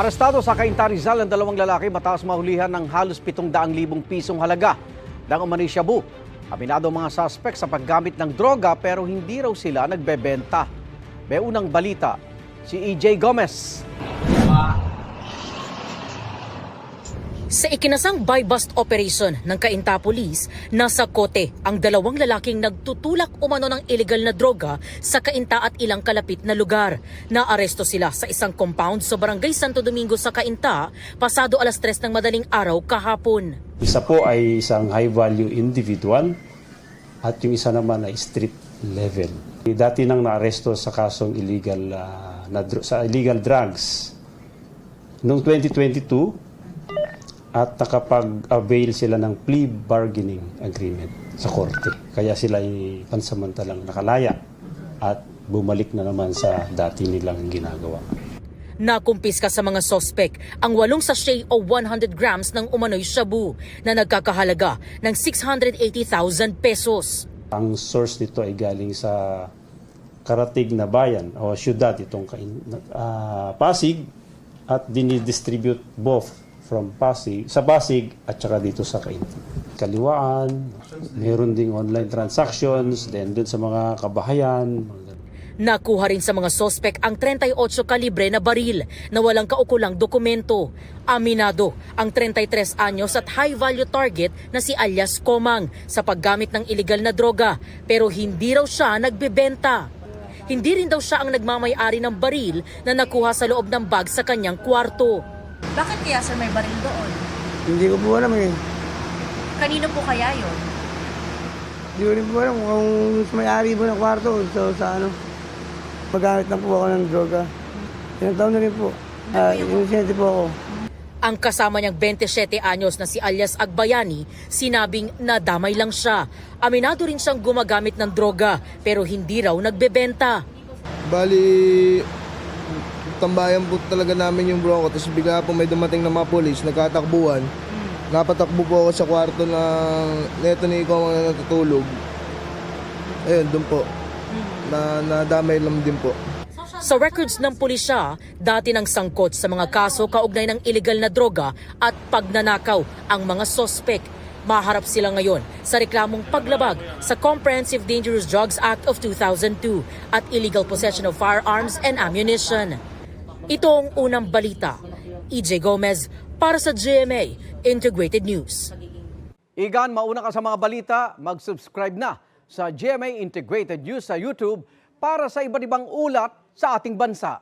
Arestado sa Cainta, Rizal ang dalawang lalaki matapos mahulihan ng halos 700,000 pisong halaga ng umano'y shabu. Aminado ang mga suspect sa paggamit ng droga pero hindi raw sila nagbebenta. May unang balita, si EJ Gomez. Sa ikinasang buy-bust operation ng Cainta Police, nasa kote ang dalawang lalaking nagtutulak umano ng illegal na droga sa Cainta at ilang kalapit na lugar. Naaresto sila sa isang compound sa Barangay Santo Domingo sa Cainta, pasado 3:00 ng madaling araw kahapon. Isa po ay isang high-value individual at yung isa naman ay street level. Dati nang naaresto sa kasong illegal drugs. Noong 2022, at nakapag-avail sila ng plea bargaining agreement sa korte. Kaya sila ay pansamantalang nakalaya at bumalik na naman sa dati nilang ginagawa. Nakumpiska sa mga sospek ang 8 sachet o 100 grams ng umano'y shabu na nagkakahalaga ng 680,000 pesos. Ang source nito ay galing sa karatig na bayan o syudad itong Pasig at dinidistribute both from Pasig, sa Pasig at saka dito sa Cainta. Kaliwaan, meron ding online transactions, then dun sa mga kabahayan. Nakuha rin sa mga sospek ang 38 kalibre na baril na walang kaukulang dokumento. Aminado ang 33 anyos at high-value target na si alias Komang sa paggamit ng illegal na droga pero hindi raw siya nagbebenta. Hindi rin daw siya ang nagmamay-ari ng baril na nakuha sa loob ng bag sa kanyang kwarto. Bakit kaya sir may baril doon? Hindi ko po alam eh. Kanino po kaya yun? Hindi ko rin po alam kung may-ari po ng kwarto. So sa paggamit na po ako ng droga. Ilang taon na rin po. Inosente po ako. Ang kasama niyang 27 anyos na si alias Agbayani, sinabing nadamay lang siya. Aminado rin siyang gumagamit ng droga pero hindi raw nagbebenta. Bali, tambayan po talaga namin yung bro ko. Tapos bigla po may dumating na mga polis, nagkatakbuhan. Napatakbo po ako sa kwarto ng neto ni Ikaw mga natutulog. Ayun, doon po. Nadamay lang din po. Sa records ng pulisya, dati nang sangkot sa mga kaso kaugnay ng illegal na droga at pagnanakaw ang mga sospek. Maharap sila ngayon sa reklamong paglabag sa Comprehensive Dangerous Drugs Act of 2002 at illegal possession of firearms and ammunition. Ito ang unang balita. EJ Gomez para sa GMA Integrated News. Igan, mauna ka sa mga balita, mag-subscribe na sa GMA Integrated News sa YouTube para sa iba't ibang ulat sa ating bansa.